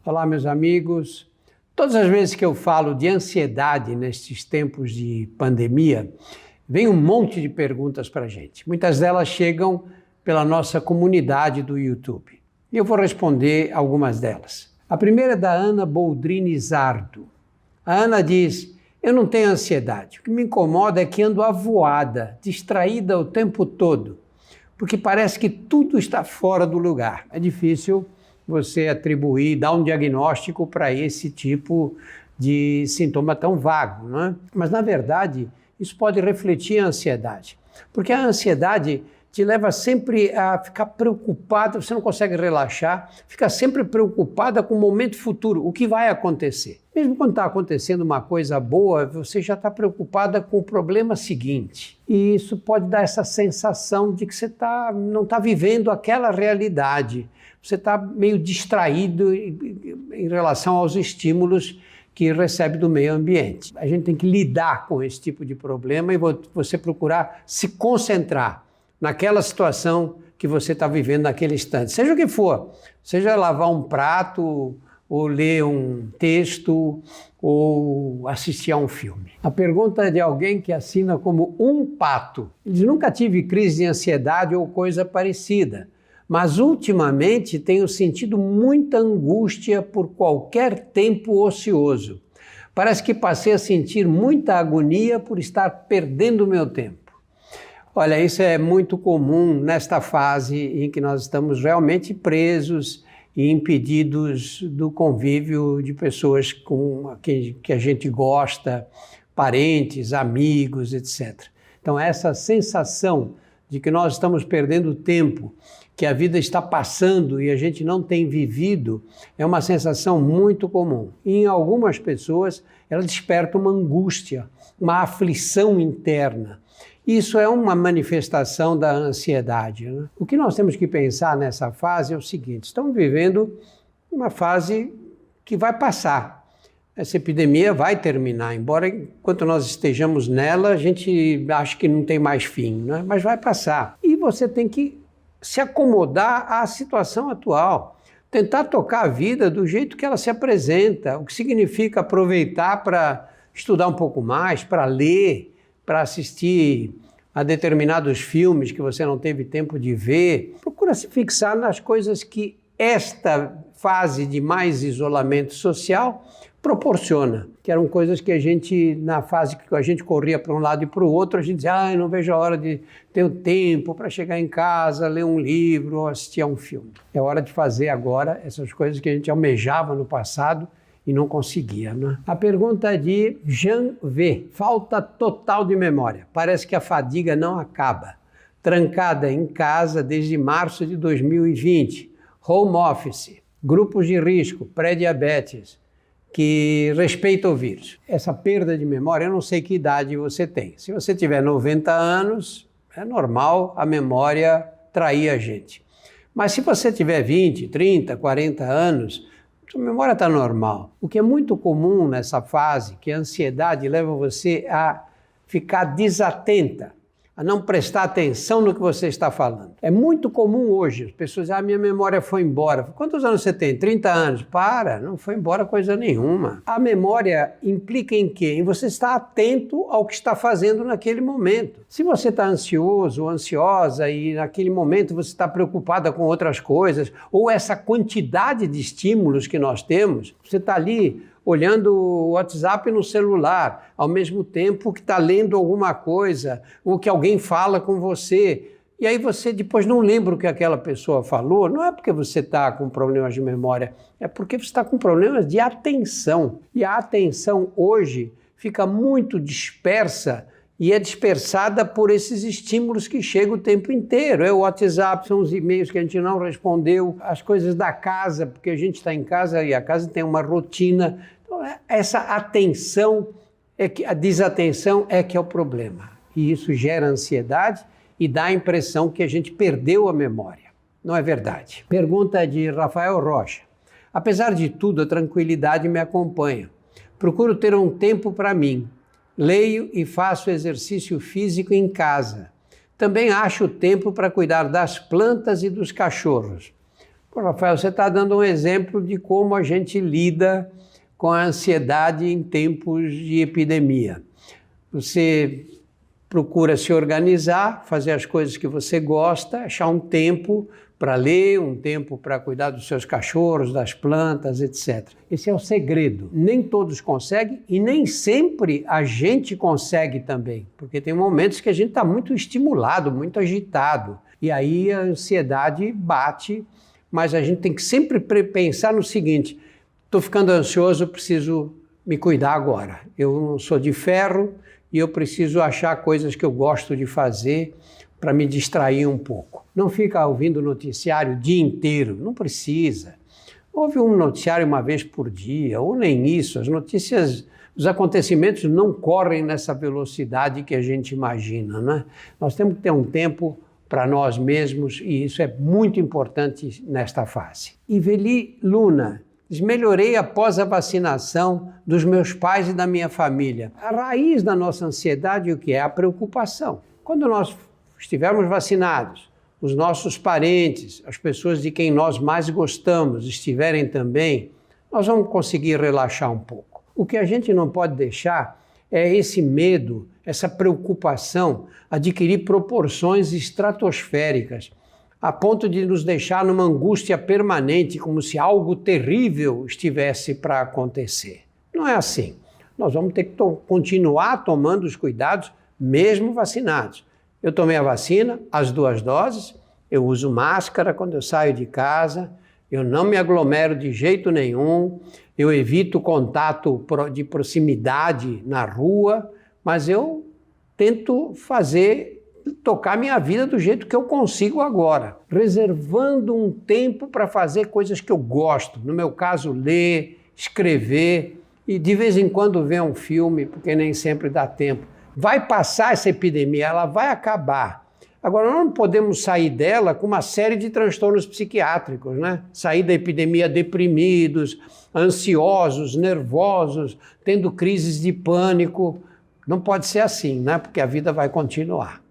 Olá, meus amigos. Todas as vezes que eu falo de ansiedade nestes tempos de pandemia, vem um monte de perguntas para a gente. Muitas delas chegam pela nossa comunidade do YouTube. E eu vou responder algumas delas. A primeira é da Ana Boldrini Zardo. A Ana diz: eu não tenho ansiedade. O que me incomoda é que ando avoada, distraída o tempo todo, porque parece que tudo está fora do lugar. É difícil você atribuir, dar um diagnóstico para esse tipo de sintoma tão vago, não é? Mas, na verdade, isso pode refletir a ansiedade, porque a ansiedade te leva sempre a ficar preocupada, você não consegue relaxar, fica sempre preocupada com o momento futuro, o que vai acontecer. Mesmo quando está acontecendo uma coisa boa, você já está preocupada com o problema seguinte. E isso pode dar essa sensação de que você não está vivendo aquela realidade. Você está meio distraído em relação aos estímulos que recebe do meio ambiente. A gente tem que lidar com esse tipo de problema e você procurar se concentrar naquela situação que você está vivendo naquele instante. Seja o que for, seja lavar um prato, ou ler um texto, ou assistir a um filme. A pergunta é de alguém que assina como um pato. Ele diz: nunca tive crise de ansiedade ou coisa parecida, mas ultimamente tenho sentido muita angústia por qualquer tempo ocioso. Parece que passei a sentir muita agonia por estar perdendo meu tempo. Olha, isso é muito comum nesta fase em que nós estamos realmente presos e impedidos do convívio de pessoas com que a gente gosta, parentes, amigos, etc. Então, essa sensação de que nós estamos perdendo tempo, que a vida está passando e a gente não tem vivido, é uma sensação muito comum. E em algumas pessoas, ela desperta uma angústia, uma aflição interna. Isso é uma manifestação da ansiedade, né? O que nós temos que pensar nessa fase é o seguinte: estamos vivendo uma fase que vai passar. Essa epidemia vai terminar, embora enquanto nós estejamos nela, a gente acha que não tem mais fim, né? Mas vai passar. E você tem que se acomodar à situação atual, tentar tocar a vida do jeito que ela se apresenta, o que significa aproveitar para estudar um pouco mais, para ler, para assistir a determinados filmes que você não teve tempo de ver. Procura se fixar nas coisas que esta fase de mais isolamento social proporciona, que eram coisas que a gente, na fase que a gente corria para um lado e para o outro, a gente dizia: não vejo a hora de ter o tempo para chegar em casa, ler um livro ou assistir a um filme. É hora de fazer agora essas coisas que a gente almejava no passado e não conseguia, né? A pergunta é de Jean V. Falta total de memória. Parece que a fadiga não acaba. Trancada em casa desde março de 2020. Home office, grupos de risco, pré-diabetes, que respeita o vírus. Essa perda de memória, eu não sei que idade você tem. Se você tiver 90 anos, é normal a memória trair a gente. Mas se você tiver 20, 30, 40 anos, sua memória está normal. O que é muito comum nessa fase, que a ansiedade leva você a ficar desatenta, a não prestar atenção no que você está falando. É muito comum hoje, as pessoas dizem: minha memória foi embora. Quantos anos você tem? 30 anos. Para, não foi embora coisa nenhuma. A memória implica em quê? Em você estar atento ao que está fazendo naquele momento. Se você está ansioso ou ansiosa e naquele momento você está preocupada com outras coisas, ou essa quantidade de estímulos que nós temos, você está ali olhando o WhatsApp no celular, ao mesmo tempo que está lendo alguma coisa, ou que alguém fala com você, e aí você depois não lembra o que aquela pessoa falou. Não é porque você está com problemas de memória, é porque você está com problemas de atenção. E a atenção hoje fica muito dispersa, e é dispersada por esses estímulos que chegam o tempo inteiro. É o WhatsApp, são os e-mails que a gente não respondeu, as coisas da casa, porque a gente está em casa e a casa tem uma rotina. Então, essa atenção, a desatenção é que é o problema. E isso gera ansiedade e dá a impressão que a gente perdeu a memória. Não é verdade. Pergunta de Rafael Rocha. Apesar de tudo, a tranquilidade me acompanha. Procuro ter um tempo para mim. Leio e faço exercício físico em casa. Também acho tempo para cuidar das plantas e dos cachorros. Pô, Rafael, você está dando um exemplo de como a gente lida com a ansiedade em tempos de epidemia. Você procura se organizar, fazer as coisas que você gosta, achar um tempo para ler, um tempo para cuidar dos seus cachorros, das plantas, etc. Esse é o segredo. Nem todos conseguem e nem sempre a gente consegue também, porque tem momentos que a gente está muito estimulado, muito agitado, e aí a ansiedade bate, mas a gente tem que sempre pensar no seguinte: estou ficando ansioso, preciso me cuidar agora. Eu não sou de ferro e eu preciso achar coisas que eu gosto de fazer para me distrair um pouco. Não fica ouvindo noticiário o dia inteiro, não precisa. Ouve um noticiário uma vez por dia, ou nem isso. As notícias, os acontecimentos não correm nessa velocidade que a gente imagina, né? Nós temos que ter um tempo para nós mesmos e isso é muito importante nesta fase. Iveli Luna: melhorei após a vacinação dos meus pais e da minha família. A raiz da nossa ansiedade, o que é? A preocupação. Quando nós estivermos vacinados, os nossos parentes, as pessoas de quem nós mais gostamos estiverem também, nós vamos conseguir relaxar um pouco. O que a gente não pode deixar é esse medo, essa preocupação adquirir proporções estratosféricas, a ponto de nos deixar numa angústia permanente, como se algo terrível estivesse para acontecer. Não é assim. Nós vamos ter que continuar tomando os cuidados, mesmo vacinados. Eu tomei a vacina, as 2 doses, eu uso máscara quando eu saio de casa, eu não me aglomero de jeito nenhum, eu evito contato de proximidade na rua, mas eu tento tocar minha vida do jeito que eu consigo agora, reservando um tempo para fazer coisas que eu gosto. No meu caso, ler, escrever e de vez em quando ver um filme, porque nem sempre dá tempo. Vai passar essa epidemia, ela vai acabar. Agora, nós não podemos sair dela com uma série de transtornos psiquiátricos, né? Sair da epidemia deprimidos, ansiosos, nervosos, tendo crises de pânico. Não pode ser assim, né? Porque a vida vai continuar.